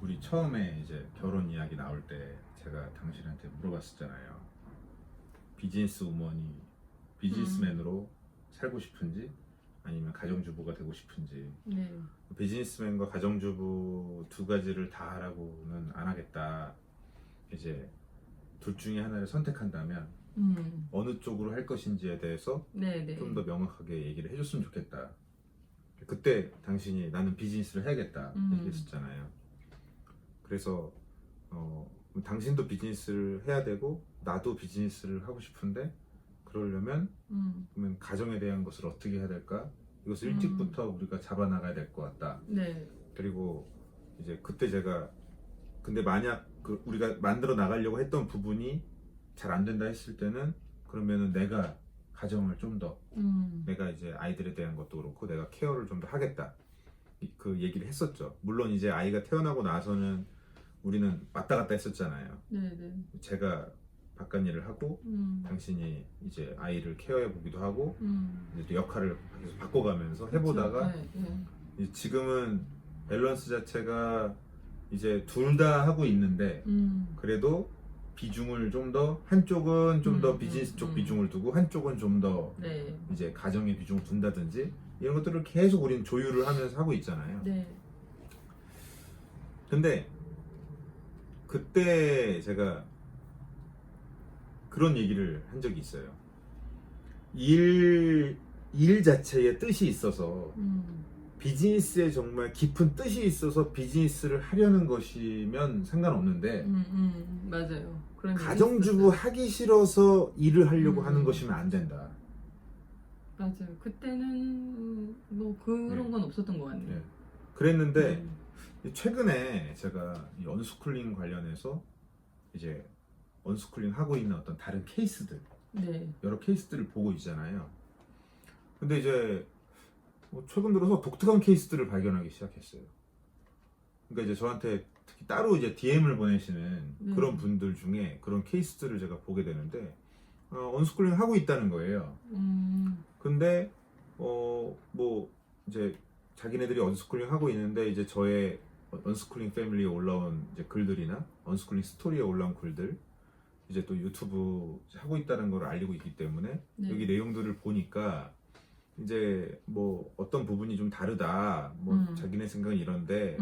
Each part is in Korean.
우리 처음에 이제 결혼 이야기 나올 때 제가 당신한테 물어봤었잖아요. 비즈니스 우먼이 비즈니스맨으로 살고 싶은지 아니면 가정주부가 되고 싶은지. 네. 비즈니스맨과 가정주부 두 가지를 다 하라고는 안 하겠다. 이제 둘 중에 하나를 선택한다면 어느 쪽으로 할 것인지에 대해서 네네. 좀 더 명확하게 얘기를 해줬으면 좋겠다. 그때 당신이 나는 비즈니스를 해야겠다 얘기했었잖아요. 그래서 당신도 비즈니스를 해야 되고 나도 비즈니스를 하고 싶은데 그러려면 그러면 가정에 대한 것을 어떻게 해야 될까? 이것을 일찍부터 우리가 잡아나가야 될 것 같다. 네. 그리고 이제 그때 제가 근데 만약 우리가 만들어 나가려고 했던 부분이 잘 안 된다 했을 때는 그러면은 내가 가정을 좀 더 내가 이제 아이들에 대한 것도 그렇고 내가 케어를 좀 더 하겠다. 그 얘기를 했었죠. 물론 이제 아이가 태어나고 나서는 우리는 왔다 갔다 했었잖아요. 네네. 제가 바깥 일을 하고 당신이 이제 아이를 케어해 보기도 하고 이제 또 역할을 계속 바꿔가면서 해보다가 그쵸. 네, 네. 지금은 밸런스 자체가 이제 둘 다 하고 있는데 그래도 비중을 좀 더 한쪽은 좀 더 비즈니스 쪽 비중을 두고 한쪽은 좀 더 네. 이제 가정의 비중을 둔다든지 이런 것들을 계속 우리는 조율을 하면서 하고 있잖아요. 네. 근데 그때 제가 그런 얘기를 한 적이 있어요. 일 자체에 뜻이 있어서 비즈니스에 정말 깊은 뜻이 있어서 비즈니스를 하려는 것이면 상관없는데 맞아요. 그런 얘기 가정주부 있었어요. 하기 싫어서 일을 하려고 하는 것이면 안 된다. 맞아요. 그때는 뭐 그런 네. 건 없었던 것 같네요. 네. 그랬는데 최근에 제가 이 언스쿨링 관련해서 이제 언스쿨링 하고 있는 어떤 다른 케이스들 네. 여러 케이스들을 보고 있잖아요. 근데 이제 최근 들어서 독특한 케이스들을 발견하기 시작했어요. 그러니까 이제 저한테 특히 따로 이제 DM을 보내시는 그런 분들 중에 그런 케이스들을 제가 보게 되는데 언스쿨링 하고 있다는 거예요. 근데 뭐 이제 자기네들이 언스쿨링 하고 있는데 이제 저의 언스쿨링 패밀리에 올라온 이제 글들이나 언스쿨링 스토리에 올라온 글들 이제 또 유튜브 하고 있다는 걸 알리고 있기 때문에 네. 여기 내용들을 보니까 이제 뭐 어떤 부분이 좀 다르다 뭐 자기네 생각은 이런데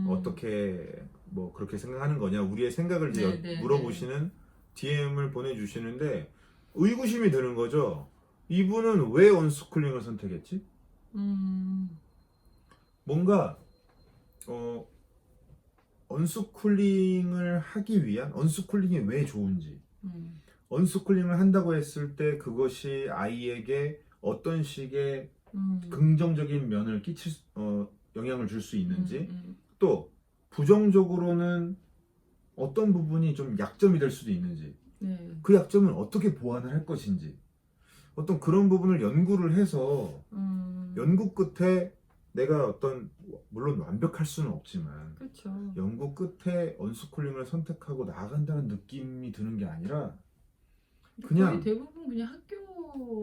어떻게 뭐 그렇게 생각하는 거냐 우리의 생각을 이제 물어보시는 DM을 보내주시는데 의구심이 드는 거죠. 이분은 왜 언스쿨링을 선택했지? 뭔가 언스쿨링을 하기 위한 언스쿨링이 왜 좋은지 언스쿨링을 한다고 했을 때 그것이 아이에게 어떤 식의 긍정적인 면을 영향을 줄 수 있는지 또 부정적으로는 어떤 부분이 좀 약점이 될 수도 있는지 네. 그 약점은 어떻게 보완을 할 것인지 어떤 그런 부분을 연구를 해서 연구 끝에 내가 어떤 물론 완벽할 수는 없지만 그렇죠. 연구 끝에 언스쿨링을 선택하고 나아간다는 느낌이 드는 게 아니라 그냥 거의 대부분 그냥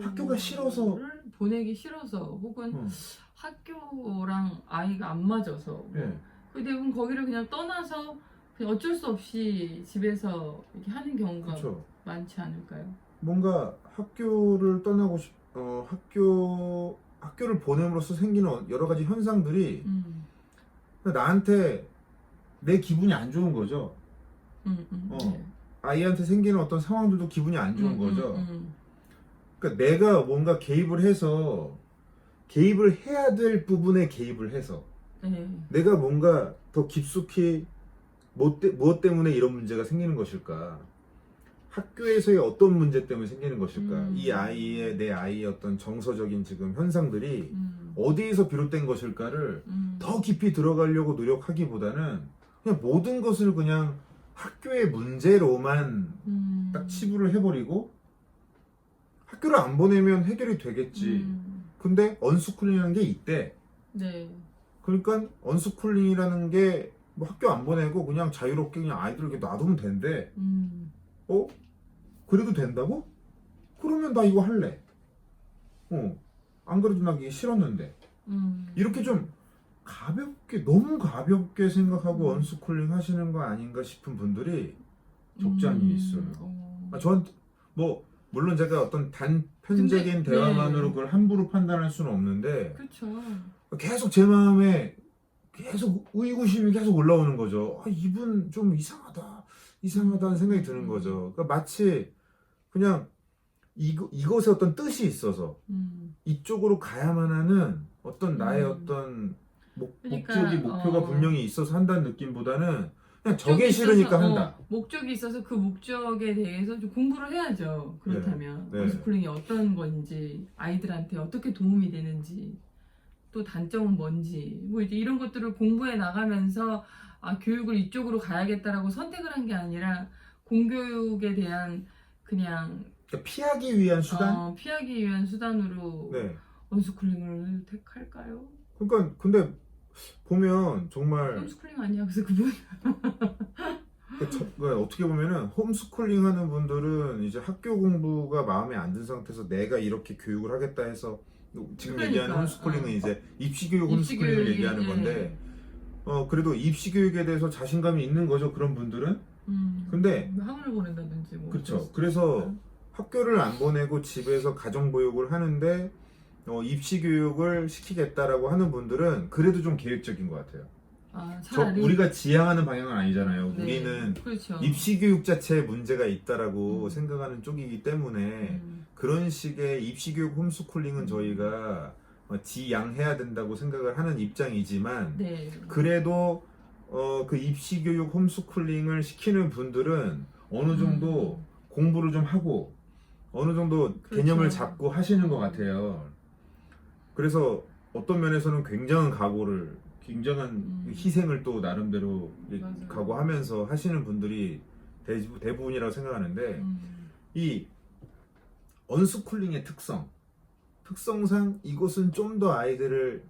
학교가 싫어서 보내기 싫어서 혹은 학교랑 아이가 안 맞아서 네. 그 대부분 거기를 그냥 떠나서 그냥 어쩔 수 없이 집에서 이렇게 하는 경우가 그렇죠. 많지 않을까요? 뭔가 학교를 떠나고 학교를 보냄으로써 생기는 여러 가지 현상들이 나한테 내 기분이 안 좋은 거죠. 네. 아이한테 생기는 어떤 상황들도 기분이 안 좋은 거죠. 그러니까 내가 뭔가 개입을 해야 될 부분에 개입을 해서 내가 뭔가 더 깊숙이 무엇 때문에 이런 문제가 생기는 것일까? 학교에서의 어떤 문제 때문에 생기는 것일까? 내 아이의 어떤 정서적인 지금 현상들이 어디에서 비롯된 것일까를 더 깊이 들어가려고 노력하기보다는 그냥 모든 것을 그냥 학교의 문제로만 딱 치부를 해버리고 학교를 안 보내면 해결이 되겠지. 근데 언스쿨링이라는 게 있대. 네. 그러니까 언스쿨링이라는 게 뭐 학교 안 보내고 그냥 자유롭게 그냥 아이들 이렇게 놔두면 된대. 그래도 된다고? 그러면 나 이거 할래. 안 그래도 나 이게 싫었는데. 이렇게 좀 가볍게 너무 가볍게 생각하고 음. 언스쿨링 하시는 거 아닌가 싶은 분들이 적지 않이 있어요. 저한테 뭐 물론 제가 어떤 단편적인 근데, 대화만으로 네. 그걸 함부로 판단할 수는 없는데 그렇죠. 계속 제 마음에 계속 의구심이 계속 올라오는 거죠. 이분 좀 이상하다는 생각이 드는 거죠. 그러니까 마치 그냥 이것에 어떤 뜻이 있어서 이쪽으로 가야만 하는 어떤 나의 어떤 그러니까, 목표가 분명히 있어서 한다는 느낌보다는 그냥 저게 싫으니까 한다. 목적이 있어서 그 목적에 대해서 좀 공부를 해야죠. 그렇다면 네. 언스쿨링이 어떤 건지, 아이들한테 어떻게 도움이 되는지, 또 단점은 뭔지, 뭐 이제 이런 것들을 공부해 나가면서 교육을 이쪽으로 가야겠다라고 선택을 한 게 아니라 공교육에 대한 그냥 그러니까 피하기 위한 수단? 피하기 위한 수단으로 네. 언스쿨링을 택할까요? 그러니까 근데 보면 정말 홈스쿨링 아니야? 그래서 그분 어떻게 보면은 홈스쿨링 하는 분들은 이제 학교 공부가 마음에 안 든 상태에서 내가 이렇게 교육을 하겠다 해서 지금 그러니까, 얘기하는 홈스쿨링은 이제 입시교육 홈스쿨링을 입시교육이, 얘기하는 예. 건데 그래도 입시교육에 대해서 자신감이 있는 거죠, 그런 분들은. 근데 학원을 보낸다든지 뭐 그렇죠. 그래서 학교를 안 보내고 집에서 가정보육을 하는데 입시교육을 시키겠다라고 하는 분들은 그래도 좀 계획적인 것 같아요. 차라리 우리가 지향하는 방향은 아니잖아요. 네, 우리는 그렇죠. 입시교육 자체에 문제가 있다라고 생각하는 쪽이기 때문에 그런 식의 입시교육 홈스쿨링은 저희가 지양해야 된다고 생각을 하는 입장이지만 네. 그래도 그 입시교육 홈스쿨링을 시키는 분들은 어느 정도 공부를 좀 하고 어느 정도 그렇죠. 개념을 잡고 하시는 것 같아요. 그래서 어떤 면에서는 굉장한 희생을 또 나름대로 맞아요. 각오하면서 하시는 분들이 대부분이라고 생각하는데 이 언스쿨링의 특성상 이것은 좀 더 아이들을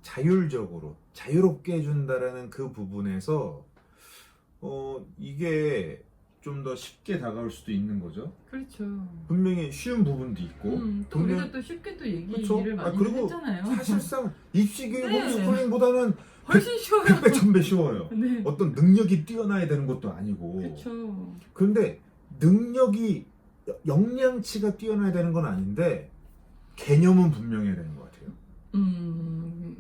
자유롭게 해준다라는 그 부분에서 이게 좀 더 쉽게 다가올 수도 있는 거죠. 그렇죠. 분명히 쉬운 부분도 있고 또 우리가 또 쉽게 또 얘기를 그렇죠? 많이 그리고 했잖아요. 사실상 입시교육 네. 홈스쿨링보다는 훨씬 쉬워요. 100배 1000배 쉬워요. 네. 어떤 능력이 뛰어나야 되는 것도 아니고 그렇죠. 그런데 능력이 역량치가 뛰어나야 되는 건 아닌데 개념은 분명해야 되는 것 같아요.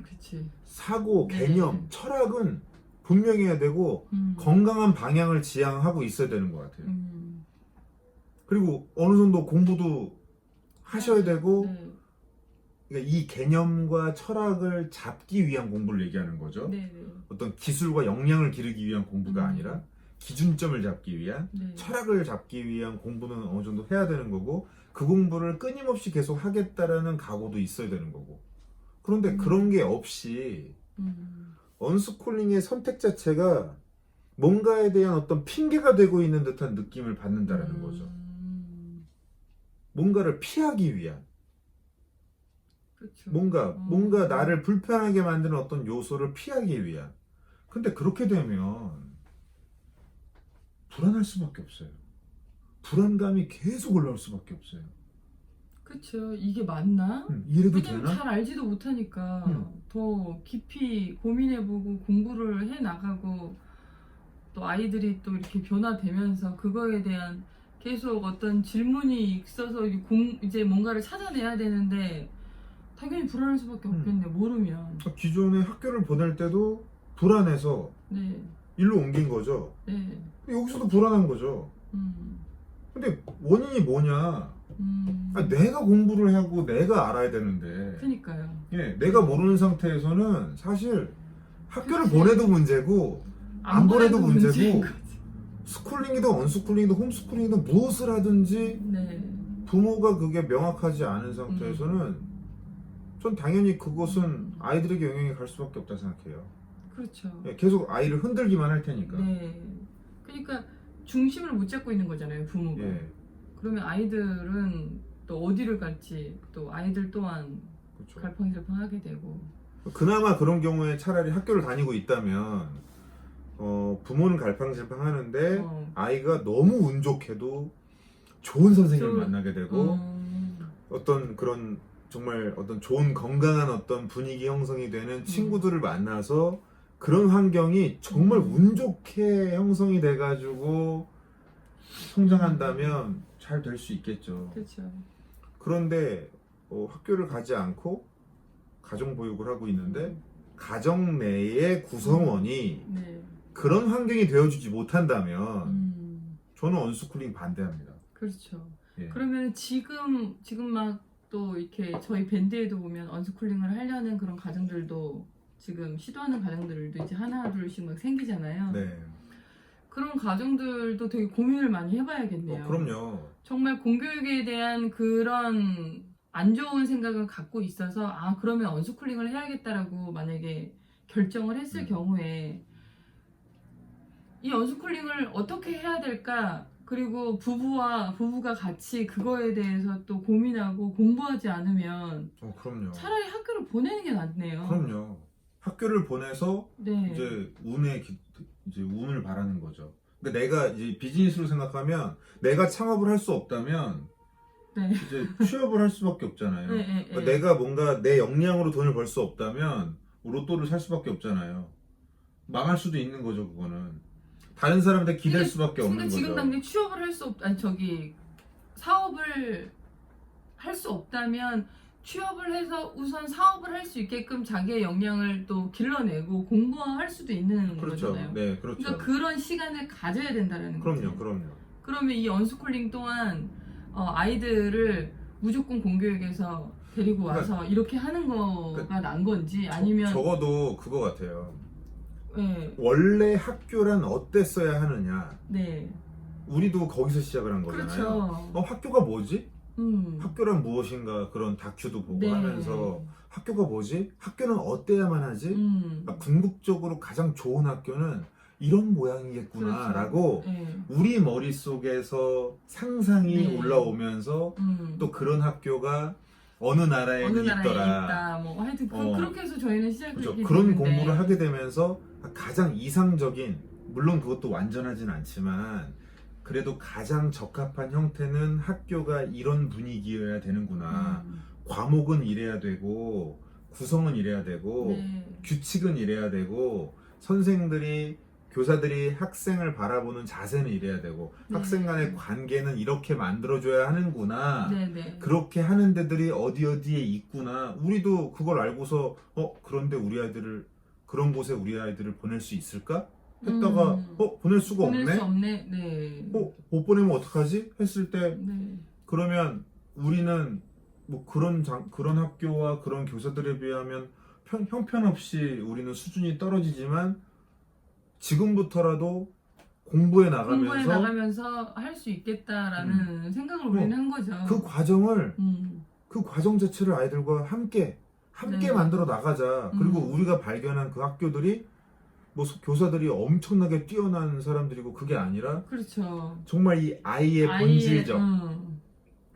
그렇지. 사고, 네. 개념, 철학은 분명해야 되고 건강한 방향을 지향하고 있어야 되는 것 같아요. 그리고 어느 정도 공부도 하셔야 되고 네. 그러니까 이 개념과 철학을 잡기 위한 공부를 얘기하는 거죠. 네. 어떤 기술과 역량을 기르기 위한 공부가 아니라 기준점을 잡기 위한 네. 철학을 잡기 위한 공부는 어느 정도 해야 되는 거고 그 공부를 끊임없이 계속 하겠다라는 각오도 있어야 되는 거고 그런데 그런 게 없이 언스쿨링의 선택 자체가 뭔가에 대한 어떤 핑계가 되고 있는 듯한 느낌을 받는다라는 거죠. 뭔가를 피하기 위한 그렇죠. 뭔가 나를 불편하게 만드는 어떤 요소를 피하기 위한 근데 그렇게 되면 불안할 수밖에 없어요. 불안감이 계속 올라올 수밖에 없어요. 그렇죠. 이게 맞나? 이래도 왜냐면 되나? 잘 알지도 못하니까 더 깊이 고민해보고 공부를 해나가고 또 아이들이 또 이렇게 변화되면서 그거에 대한 계속 어떤 질문이 있어서 이제 뭔가를 찾아내야 되는데 당연히 불안할 수밖에 없겠네. 모르면. 기존에 학교를 보낼 때도 불안해서 네. 일로 옮긴 거죠. 네. 여기서도 불안한 거죠. 근데 원인이 뭐냐? 내가 공부를 하고 내가 알아야 되는데 그러니까요. 내가 모르는 상태에서는 사실 학교를 그치. 보내도 문제고 안 보내도 문제고 스쿨링이든 언스쿨링이든 홈스쿨링이든 무엇을 하든지 네. 부모가 그게 명확하지 않은 상태에서는 전 당연히 그것은 아이들에게 영향이 갈 수밖에 없다 생각해요. 그렇죠. 계속 아이를 흔들기만 할 테니까. 네. 그러니까 중심을 못 잡고 있는 거잖아요, 부모가. 그러면 아이들은 또 어디를 갈지 또 아이들 또한 그렇죠. 갈팡질팡하게 되고. 그나마 그런 경우에 차라리 학교를 다니고 있다면 부모는 갈팡질팡하는데 아이가 너무 운 좋게도 좋은 선생님을 만나게 되고 어떤 그런 정말 어떤 좋은 건강한 어떤 분위기 형성이 되는 친구들을 만나서 그런 환경이 정말 운 좋게 형성이 돼가지고 성장한다면 잘 될 수 있겠죠. 그렇죠. 그런데 학교를 가지 않고 가정 보육을 하고 있는데 가정 내의 구성원이 네. 그런 환경이 되어주지 못한다면 저는 언스쿨링 반대합니다. 그렇죠. 예. 그러면 지금 막 또 이렇게 저희 밴드에도 보면 언스쿨링을 하려는 그런 가정들도 지금 시도하는 가정들도 이제 하나 둘씩 막 생기잖아요. 네. 그런 가정들도 되게 고민을 많이 해봐야겠네요. 그럼요. 정말 공교육에 대한 그런 안 좋은 생각을 갖고 있어서 아 그러면 언스쿨링을 해야겠다라고 만약에 결정을 했을 경우에 이 언스쿨링을 어떻게 해야 될까? 그리고 부부가 같이 그거에 대해서 또 고민하고 공부하지 않으면 그럼요. 차라리 학교를 보내는 게 낫네요. 그럼요. 학교를 보내서 네. 이제 운을 바라는 거죠. 그러니까 내가 이제 비즈니스로 생각하면 내가 창업을 할 수 없다면 네. 이제 취업을 할 수밖에 없잖아요. 네, 그러니까 내가 뭔가 내 역량으로 돈을 벌 수 없다면 로또를 살 수밖에 없잖아요. 망할 수도 있는 거죠, 그거는. 다른 사람한테 기댈 수밖에 없는 거죠. 지금 당장 취업을 할 수 사업을 할 수 없다면 취업을 해서 우선 사업을 할 수 있게끔 자기의 역량을 또 길러내고 공부할 수도 있는 그렇죠. 거잖아요. 네, 그렇죠. 그러니까 그런 시간을 가져야 된다는 거죠. 그럼요. 그러면 이 언스쿨링 또한 아이들을 무조건 공교육에서 데리고 와서 이렇게 하는 거가 난 건지 아니면 적어도 그거 같아요. 네. 원래 학교란 어땠어야 하느냐. 네. 우리도 거기서 시작을 한 거잖아요. 그렇죠. 학교가 뭐지? 학교란 무엇인가 그런 다큐도 보고 네. 하면서 학교가 뭐지? 학교는 어때야만 하지? 궁극적으로 가장 좋은 학교는 이런 모양이겠구나 그렇죠. 라고 네. 우리 머릿속에서 상상이 네. 올라오면서 또 그런 학교가 어느 나라에는 있더라. 있다. 뭐 하여튼 그렇게 해서 저희는 시작을 그렇죠. 했기 그런 때문에. 공부를 하게 되면서 가장 이상적인, 물론 그것도 완전하진 않지만 그래도 가장 적합한 형태는 학교가 이런 분위기여야 되는구나. 과목은 이래야 되고 구성은 이래야 되고 네. 규칙은 이래야 되고 선생들이 교사들이 학생을 바라보는 자세는 이래야 되고 네. 학생 간의 관계는 이렇게 만들어줘야 하는구나. 네. 그렇게 하는 데들이 어디에 있구나. 우리도 그걸 알고서 그런데 우리 아이들을 그런 곳에 우리 아이들을 보낼 수 있을까? 했다가 보낼 수가 없네. 보낼 수 없네. 네. 못 보내면 어떡하지? 했을 때 네. 그러면 우리는 뭐 그런 학교와 그런 교사들에 비하면 형편없이 우리는 수준이 떨어지지만 지금부터라도 공부해 나가면서 할 수 있겠다라는 생각을 우리는 한 거죠. 그 과정 자체를 아이들과 함께 네. 만들어 나가자. 그리고 우리가 발견한 그 학교들이 뭐 교사들이 엄청나게 뛰어난 사람들이고 그게 아니라 그렇죠. 정말 이 아이의 본질적,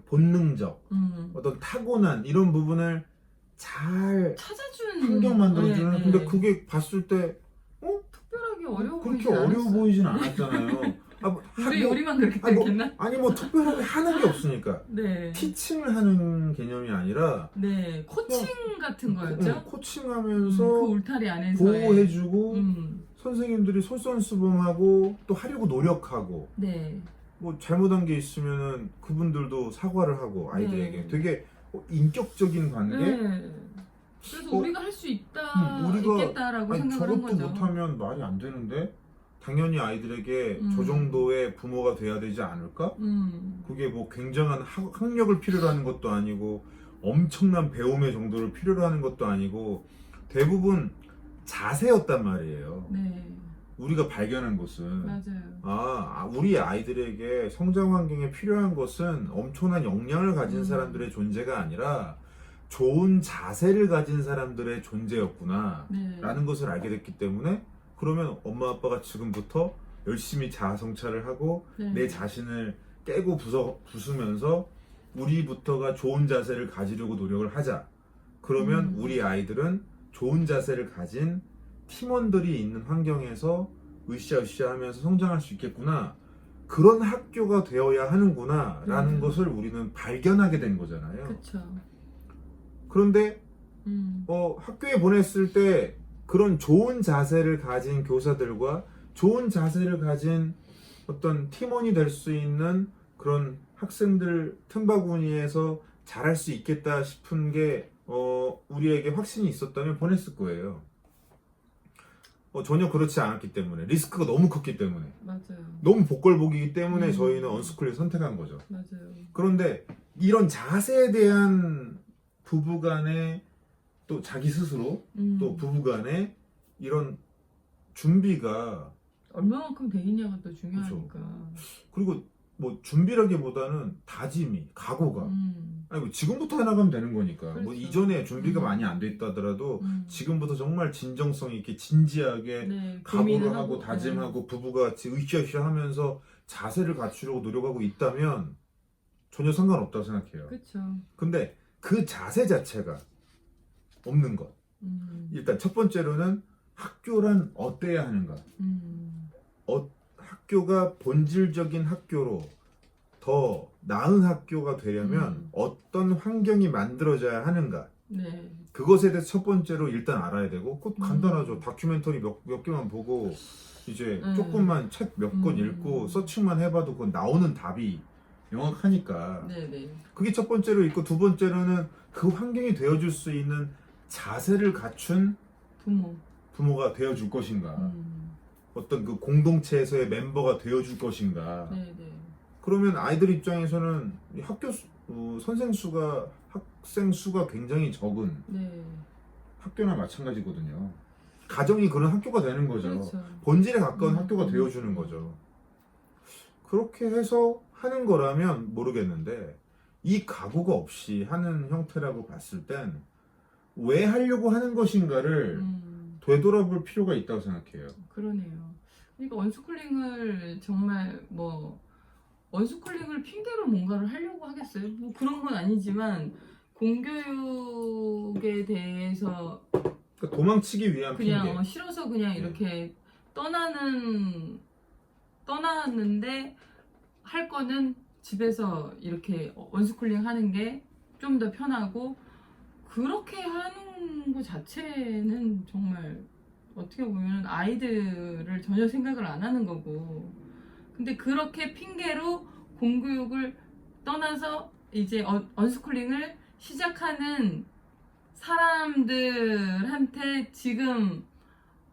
본능적, 어떤 타고난 이런 부분을 잘 찾아주는 환경 만들어주는. 네. 근데 그게 봤을 때 특별하게 어려워 그렇게 보이진 어려워 않았어요. 보이진 않았잖아요. 우리만 그렇게 생각했나? 뭐 특별하게 하는 게 없으니까. 네. 티칭을 하는 개념이 아니라 네. 코칭 같은 거였죠? 코칭하면서 그 울타리 안에서 보호해주고 선생님들이 솔선수범하고 또 하려고 노력하고 네. 뭐 잘못한 게 있으면은 그분들도 사과를 하고 아이들에게 네. 되게 인격적인 관계. 네. 그래서 우리가 할 수 있겠다라고 생각을 한 거죠. 저것도 못하면 말이 안 되는데 당연히 아이들에게 저 정도의 부모가 돼야 되지 않을까? 그게 뭐 굉장한 학력을 필요로 하는 것도 아니고 엄청난 배움의 정도를 필요로 하는 것도 아니고 대부분 자세였단 말이에요. 네. 우리가 발견한 것은 맞아요. 우리 아이들에게 성장 환경에 필요한 것은 엄청난 역량을 가진 사람들의 존재가 아니라 좋은 자세를 가진 사람들의 존재였구나 네. 라는 것을 알게 됐기 때문에 그러면 엄마 아빠가 지금부터 열심히 자아 성찰을 하고 네. 내 자신을 깨고 부수면서 우리부터가 좋은 자세를 가지려고 노력을 하자. 그러면 우리 아이들은 좋은 자세를 가진 팀원들이 있는 환경에서 으쌰으쌰 하면서 성장할 수 있겠구나. 그런 학교가 되어야 하는구나 라는 것을 우리는 발견하게 된 거잖아요. 그렇죠. 그런데 학교에 보냈을 때 그런 좋은 자세를 가진 교사들과 좋은 자세를 가진 어떤 팀원이 될 수 있는 그런 학생들 틈바구니에서 잘할 수 있겠다 싶은 게 우리에게 확신이 있었다면 보냈을 거예요. 전혀 그렇지 않았기 때문에 리스크가 너무 컸기 때문에 맞아요. 너무 복걸복이기 때문에 저희는 언스쿨을 선택한 거죠. 맞아요. 그런데 이런 자세에 대한 부부간의 또 자기 스스로 또 부부간의 이런 준비가 얼마만큼 되겠냐가 또 중요하니까. 그리고 뭐 준비라기보다는 다짐이 각오가 아니 뭐 지금부터 해나가면 되는 거니까 그렇죠. 뭐 이전에 준비가 많이 안 돼 있다 하더라도 지금부터 정말 진정성 있게 진지하게 네, 각오를 고민을 하고 다짐하고 부부가 같이 으쌰으쌰 하면서 자세를 갖추려고 노력하고 있다면 전혀 상관없다고 생각해요. 그렇죠. 근데 그 자세 자체가 없는 것. 일단 첫 번째로는 학교란 어때야 하는가. 학교가 본질적인 학교로 더 나은 학교가 되려면 어떤 환경이 만들어져야 하는가. 네. 그것에 대해서 첫 번째로 일단 알아야 되고, 그것 간단하죠. 다큐멘터리 몇 개만 보고 이제 조금만 책 몇 권 읽고 서칭만 해봐도 그건 나오는 답이 명확하니까. 네네. 그게 첫 번째로 있고, 두 번째로는 그 환경이 되어줄 수 있는 자세를 갖춘 부모가 되어줄 것인가. 어떤 그 공동체에서의 멤버가 되어줄 것인가. 네네. 그러면 아이들 입장에서는 학교 선생 수가 학생 수가 굉장히 적은 네. 학교나 마찬가지거든요. 가정이 그런 학교가 되는 거죠. 그렇죠. 본질에 가까운 학교가 되어주는 거죠. 그렇게 해서 하는 거라면 모르겠는데 이 각오가 없이 하는 형태라고 봤을 땐 왜 하려고 하는 것인가를 되돌아볼 필요가 있다고 생각해요. 그러네요. 그러니까 언스쿨링을 정말 언스쿨링을 핑계로 뭔가를 하려고 하겠어요. 뭐 그런 건 아니지만 공교육에 대해서 그러니까 도망치기 위한 그냥 핑계. 싫어서 그냥 이렇게 떠나는데 할 거는 집에서 이렇게 언스쿨링 하는 게 좀 더 편하고 그렇게 하는 것 자체는 정말 어떻게 보면 아이들을 전혀 생각을 안 하는 거고 근데 그렇게 핑계로 공교육을 떠나서 이제 언스쿨링을 시작하는 사람들한테 지금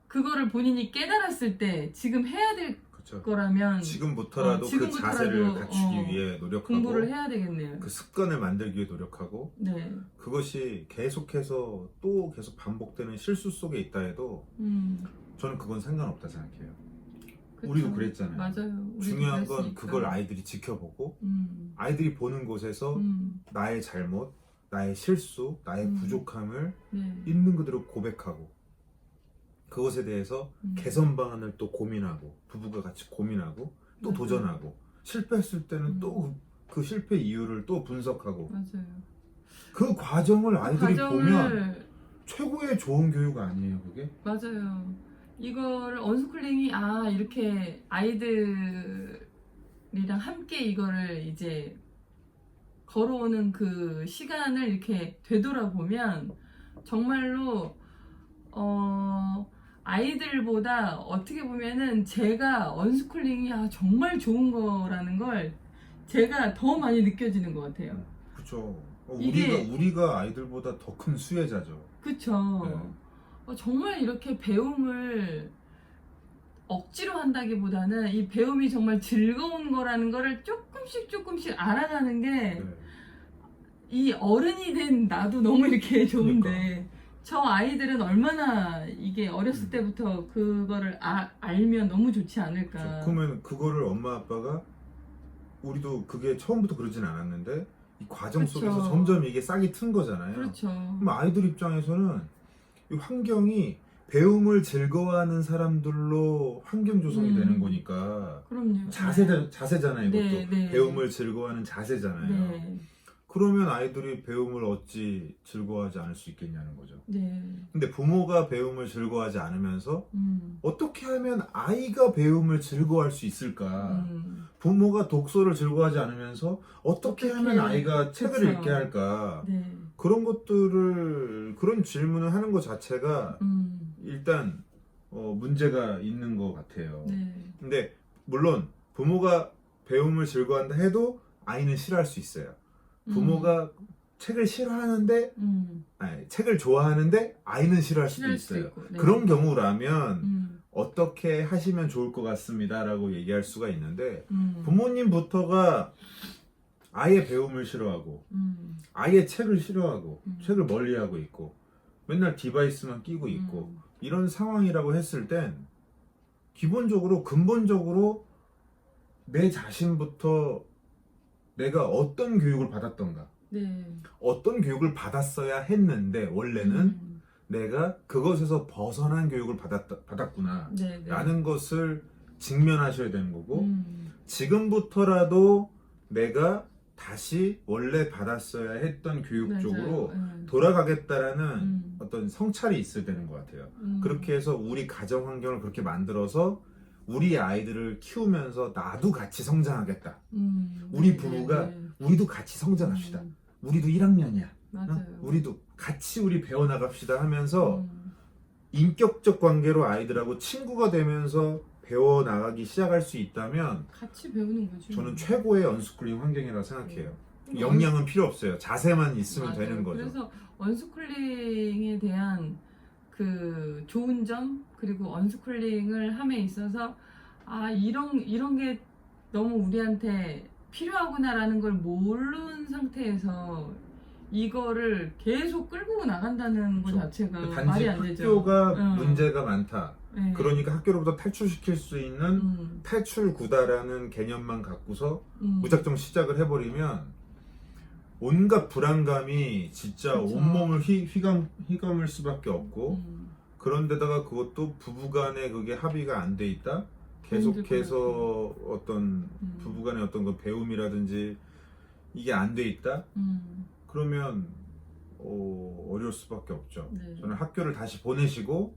그거를 본인이 깨달았을 때 지금 해야 될 그쵸. 거라면 지금부터라도 그 자세를 갖추기 위해 노력하고 공부를 해야 되겠네요. 그 습관을 만들기 위해 노력하고 네. 그것이 계속해서 또 계속 반복되는 실수 속에 있다 해도 저는 그건 상관없다 생각해요. 그쵸. 우리도 그랬잖아요. 맞아요. 우리도 중요한 건 그랬으니까. 그걸 아이들이 지켜보고 아이들이 보는 곳에서 나의 잘못, 나의 실수, 나의 부족함을 네. 있는 그대로 고백하고 그것에 대해서 개선 방안을 또 고민하고 부부가 같이 고민하고 또 도전하고 실패했을 때는 또 그 실패 이유를 또 분석하고 맞아요. 그 과정을 아이들이 보면 과정을 최고의 좋은 교육 아니에요 그게? 맞아요. 이거를 언스쿨링이 이렇게 아이들이랑 함께 이거를 이제 걸어오는 그 시간을 이렇게 되돌아보면 정말로 아이들보다 어떻게 보면은 제가 언스쿨링이 정말 좋은 거라는 걸 제가 더 많이 느껴지는 것 같아요. 그렇죠. 이게- 우리가 아이들보다 더 큰 수혜자죠. 그쵸. 네. 정말 이렇게 배움을 억지로 한다기보다는 이 배움이 정말 즐거운 거라는 거를 조금씩 알아가는 게 이 네. 어른이 된 나도 너무 이렇게 좋은데 그러니까. 저 아이들은 얼마나 이게 어렸을 때부터 그거를 알면 너무 좋지 않을까. 그러면 그거를 엄마 아빠가 우리도 그게 처음부터 그러진 않았는데 이 과정 그쵸. 속에서 점점 이게 싹이 튼 거잖아요. 그렇죠. 그럼 아이들 입장에서는 이 환경이 배움을 즐거워하는 사람들로 환경 조성이 되는 거니까 그럼요. 자세잖아요. 이것도 네, 네. 배움을 즐거워하는 자세잖아요. 네. 그러면 아이들이 배움을 어찌 즐거워하지 않을 수 있겠냐는 거죠. 네. 근데 부모가 배움을 즐거워하지 않으면서 어떻게 하면 아이가 배움을 즐거워할 수 있을까? 부모가 독서를 즐거워하지 않으면서 어떻게 하면 아이가 책을 그쵸. 읽게 할까? 네. 그런 질문을 하는 것 자체가 일단 문제가 있는 것 같아요. 네. 근데 물론 부모가 배움을 즐거워한다 해도 아이는 싫어할 수 있어요. 부모가 책을 싫어하는데 아니, 책을 좋아하는데 아이는 싫어할 수도 싫어할 수도 있어요. 있고, 네. 그런 경우라면 어떻게 하시면 좋을 것 같습니다 라고 얘기할 수가 있는데 부모님부터가 아이의 배움을 싫어하고 아이의 책을 싫어하고 책을 멀리하고 있고 맨날 디바이스만 끼고 있고 이런 상황이라고 했을 땐 기본적으로 근본적으로 내 자신부터 내가 어떤 교육을 받았던가 네. 어떤 교육을 받았어야 했는데 원래는 내가 그것에서 벗어난 교육을 받았구나 네, 네. 라는 것을 직면하셔야 되는 거고 지금부터라도 내가 다시 원래 받았어야 했던 교육 맞아요. 쪽으로 네. 돌아가겠다라는 어떤 성찰이 있어야 되는 것 같아요. 그렇게 해서 우리 가정 환경을 그렇게 만들어서 우리 아이들을 키우면서 나도 같이 성장하겠다. 우리 네, 부부가 네, 네. 우리도 같이 성장합시다. 우리도 1학년이야. 맞아요. 우리도 같이 우리 배워나갑시다 하면서 인격적 관계로 아이들하고 친구가 되면서 배워나가기 시작할 수 있다면 같이 배우는 거죠. 저는 최고의 언스쿨링 환경이라고 생각해요. 역량은 필요 없어요. 자세만 있으면 맞아요. 되는 거죠. 그래서 언스쿨링에 대한 그 좋은 점 그리고 언스쿨링을 함에 있어서 아 이런 게 너무 우리한테 필요하구나라는 걸 모르는 상태에서 이거를 계속 끌고 나간다는 것 그렇죠. 자체가 단지 말이 안 되죠. 학교가 문제가 많다. 네. 그러니까 학교로부터 탈출시킬 수 있는 탈출구다라는 개념만 갖고서 무작정 시작을 해버리면 온갖 불안감이 진짜 그쵸. 온몸을 휘감을 수밖에 없고 그런데다가 그것도 부부간에 그게 합의가 안 돼 있다. 계속해서 어떤 부부간의 어떤 그 배움이라든지 이게 안 돼 있다. 그러면 어려울 수밖에 없죠. 네. 저는 학교를 다시 보내시고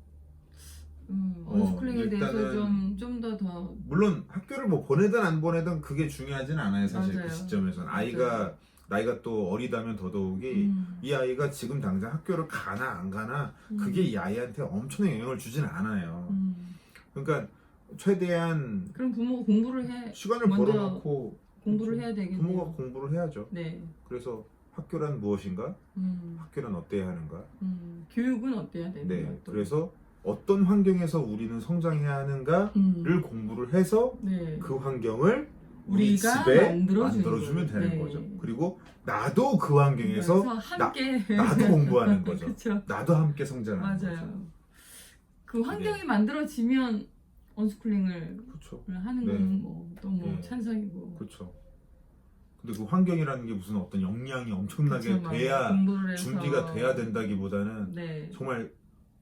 언스쿨링에 대해서 일단은 좀 더 물론 학교를 뭐 보내든 안 보내든 그게 중요하진 않아요. 사실 맞아요. 그 시점에서는 맞아요. 나이가 또 어리다면 더더욱이 이 아이가 지금 당장 학교를 가나 안 가나 그게 이 아이한테 엄청난 영향을 주진 않아요. 그러니까 최대한 그럼 부모가 공부를 해 시간을 먼저 벌어놓고 공부를 해야 되겠네요. 부모가 공부를 해야죠. 네. 그래서 학교란 무엇인가? 학교란 어때야 하는가? 교육은 어때야 되는가? 네. 또. 그래서 어떤 환경에서 우리는 성장해야 하는가를 공부를 해서 네. 그 환경을 우리 우리가 집에 만들어주는 만들어주면 되는 네. 거죠. 그리고 나도 그 환경에서 그래서 함께 나도 공부하는 거죠. 그렇죠. 나도 함께 성장하는 맞아요. 거죠. 그 환경이 만들어지면 언스쿨링을 그렇죠. 하는 네. 건 뭐 너무 네. 찬성이고. 그렇죠. 근데 그 환경이라는 게 무슨 어떤 역량이 엄청나게 그쵸, 돼야 공부를 해서. 준비가 돼야 된다기보다는 네. 정말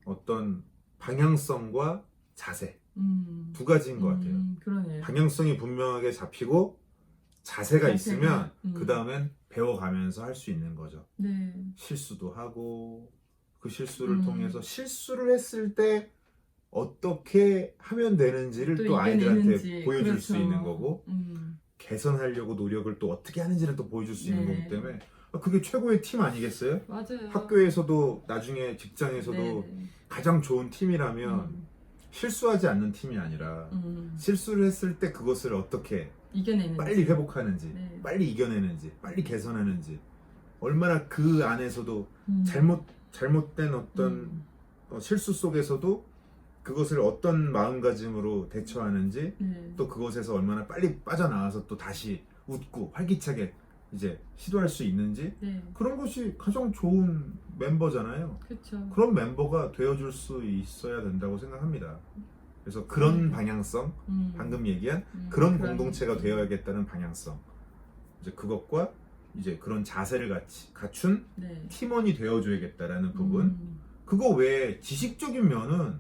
어떤 방향성과 자세 두 가지인 것 같아요. 그러네요. 방향성이 분명하게 잡히고 자세가 있으면 그 다음엔 배워가면서 할 수 있는 거죠. 네. 실수도 하고 그 실수를 통해서 실수를 했을 때 어떻게 하면 되는지를 또 아이들한테 이겨내는지. 보여줄 그렇죠. 수 있는 거고 개선하려고 노력을 또 어떻게 하는지를 또 보여줄 수 있는 네. 거기 때문에 그게 최고의 팀 아니겠어요? 맞아요. 학교에서도 나중에 직장에서도 네. 가장 좋은 팀이라면 실수하지 않는 팀이 아니라 실수를 했을 때 그것을 어떻게 이겨내는 빨리 회복하는지 네. 빨리 이겨내는지 빨리 개선하는지 얼마나 그 안에서도 잘못된 어떤 실수 속에서도 그것을 어떤 마음가짐으로 대처하는지 네. 또 그것에서 얼마나 빨리 빠져나와서 또 다시 웃고 활기차게 이제 시도할 수 있는지 네. 그런 것이 가장 좋은 멤버잖아요. 그렇죠. 그런 멤버가 되어줄 수 있어야 된다고 생각합니다. 그래서 그런 방향성, 방금 얘기한 그런 공동체가 되어야겠다는 방향성, 이제 그것과 이제 그런 자세를 갖춘 네. 팀원이 되어줘야겠다라는 부분. 그거 외에 지식적인 면은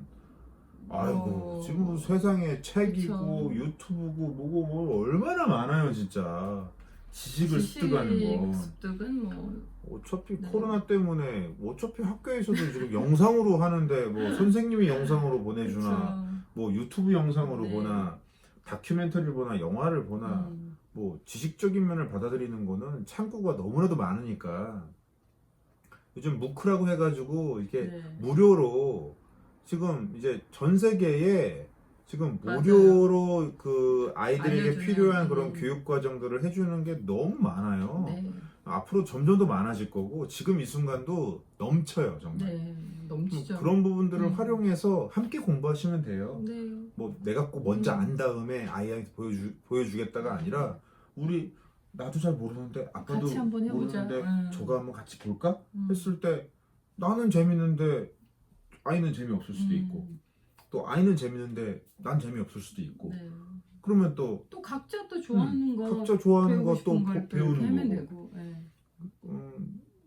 아이고 지금 뭐 세상에 책이고 그쵸. 유튜브고 뭐고 뭐 얼마나 많아요 진짜. 지식을 습득하는 거. 습득은 뭐 어차피 네. 코로나 때문에 어차피 학교에서도 지금 영상으로 하는데 뭐 선생님이 영상으로 보내주나 그쵸. 뭐 유튜브 영상으로 네. 보나 다큐멘터리를 보나 영화를 보나 뭐 지식적인 면을 받아들이는 거는 창구가 너무나도 많으니까 요즘 무크라고 해가지고 이게 네. 무료로 지금 이제 전 세계에 지금 맞아요. 무료로 그 아이들에게 알려주는, 필요한 그런 교육 과정들을 해주는 게 너무 많아요. 네. 앞으로 점점 더 많아질 거고 지금 이 순간도 넘쳐요 정말. 네. 넘치죠. 그런 부분들을 활용해서 함께 공부하시면 돼요. 네. 뭐 내가 꼭 먼저 안 다음에 아이한테 보여주겠다가 아니라 우리 나도 잘 모르는데 아빠도 같이 한번 해보자. 모르는데 저거 한번 같이 볼까? 했을 때 나는 재밌는데 아이는 재미없을 수도 있고 또 아이는 재밌는데 난 재미없을 수도 있고 네. 그러면 또 각자 또 좋아하는 거 각자 좋아하는 배우고 거 또 싶은 걸 또 배우는 하면 거고. 되고. 네.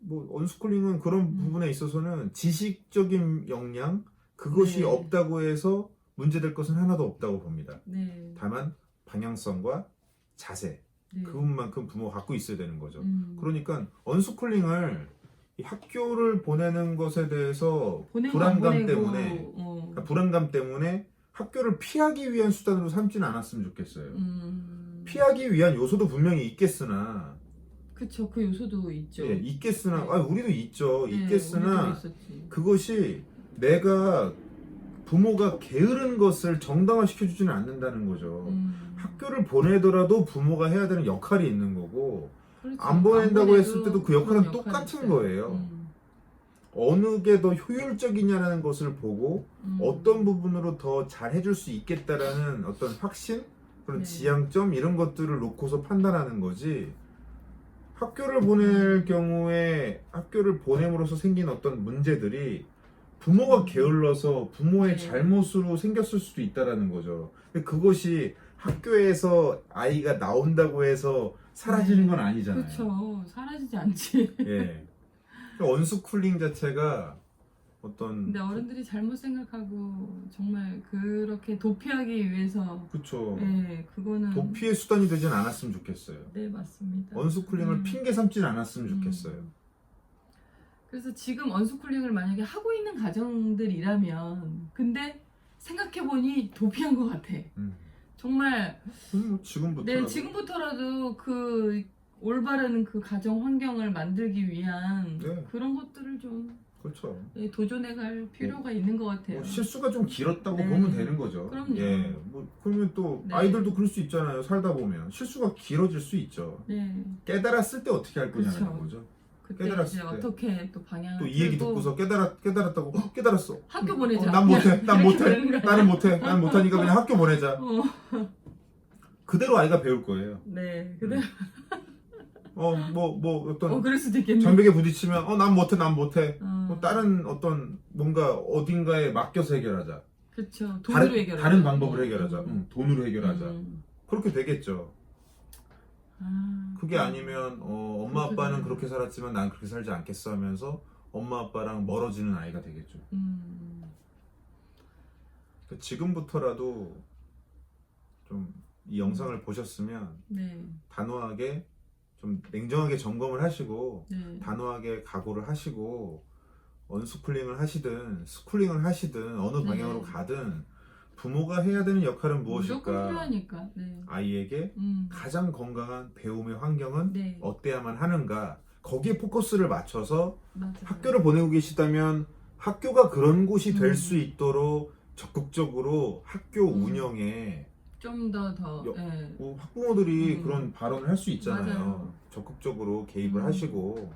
뭐 언스쿨링은 그런 부분에 있어서는 지식적인 역량 그것이 네. 없다고 해서 문제될 것은 하나도 없다고 봅니다. 네. 다만 방향성과 자세 네. 그것만큼 부모가 갖고 있어야 되는 거죠. 음. 그러니까 언스쿨링을 이 학교를 보내는 것에 대해서 보내고 불안감 안 보내고, 때문에 그러니까 불안감 때문에 학교를 피하기 위한 수단으로 삼지는 않았으면 좋겠어요. 피하기 위한 요소도 분명히 있겠으나 그쵸, 그 요소도 있죠. 예, 있겠으나 네. 우리도 있죠. 네, 있겠으나 우리도 있었지. 그것이 내가 부모가 게으른 것을 정당화시켜 주지는 않는다는 거죠. 학교를 보내더라도 부모가 해야 되는 역할이 있는 거고 그렇죠. 안 보낸다고 보내도 했을 때도 그 역할은 그런 역할이 똑같은 있어요. 거예요. 어느 게 더 효율적이냐라는 것을 보고 어떤 부분으로 더 잘 해줄 수 있겠다라는 어떤 확신, 그런 네. 지향점 이런 것들을 놓고서 판단하는 거지. 학교를 보낼 경우에 학교를 보냄으로써 생긴 어떤 문제들이 부모가 게을러서 부모의 네. 잘못으로 생겼을 수도 있다라는 거죠. 근데 그것이 학교에서 아이가 나온다고 해서 사라지는 건 아니잖아요. 그렇죠. 사라지지 않지. 예. 언스쿨링 자체가 어떤 근데 어른들이 잘못 생각하고 정말 그렇게 도피하기 위해서 그쵸. 네, 그거는 도피의 수단이 되진 않았으면 좋겠어요. 네, 맞습니다. 언스쿨링을 핑계 삼진 않았으면 좋겠어요. 그래서 지금 언스쿨링을 만약에 하고 있는 가정들이라면 근데 생각해보니 도피한 것 같아. 정말 뭐 지금부터 네, 지금부터라도 그 올바른 그 가정 환경을 만들기 위한 네. 그런 것들을 좀 그렇죠. 네, 도전해갈 필요가 있는 것 같아요. 뭐 실수가 좀 길었다고 네. 보면 되는 거죠. 그럼요. 예. 뭐 그러면 또 네. 아이들도 그럴 수 있잖아요. 살다 보면 실수가 길어질 수 있죠. 네, 깨달았을 때 어떻게 할 거냐는 그쵸. 거죠. 그때 깨달았을 이제 때. 어떻게 또 방향을 또 이 얘기 틀고 듣고서 깨달았다고 깨달았어. 학교 보내자. 난 못해. 난 이렇게 못해. 되는 거야. 나는 못해. 난 못하니까 그냥 학교 보내자. 어, 그대로 아이가 배울 거예요. 네, 그래. 뭐 어떤 그럴 수도 있겠네. 장벽에 부딪히면 난 못해. 난 못해. 어, 뭐 다른 어떤 뭔가 어딘가에 맡겨서 해결하자. 그렇죠. 돈으로 해결하자. 다른 방법을 해결하자. 돈으로 해결하자. 그렇게 되겠죠. 그게 아니면 엄마 그렇게 아빠는 되네. 그렇게 살았지만 난 그렇게 살지 않겠어 하면서 엄마 아빠랑 멀어지는 아이가 되겠죠. 그러니까 지금부터라도 좀 이 영상을 보셨으면 네, 단호하게 좀 냉정하게 점검을 하시고 네, 단호하게 각오를 하시고 언스쿨링을 하시든 스쿨링을 하시든 어느 네. 방향으로 가든 부모가 해야 되는 역할은 무조건 무엇일까? 필요하니까. 네, 아이에게 가장 건강한 배움의 환경은 네, 어때야만 하는가? 거기에 포커스를 맞춰서 맞아요. 학교를 보내고 계시다면 학교가 그런 곳이 될 수 음. 있도록 적극적으로 학교 운영에 좀 더, 네. 학부모들이 그런 발언을 할 수 있잖아요. 맞아요. 적극적으로 개입을 하시고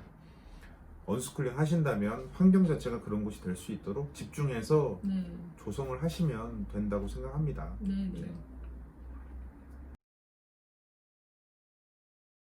언스쿨링 하신다면 환경 자체가 그런 곳이 될 수 있도록 집중해서 네, 조성을 하시면 된다고 생각합니다. 네, 네. 네.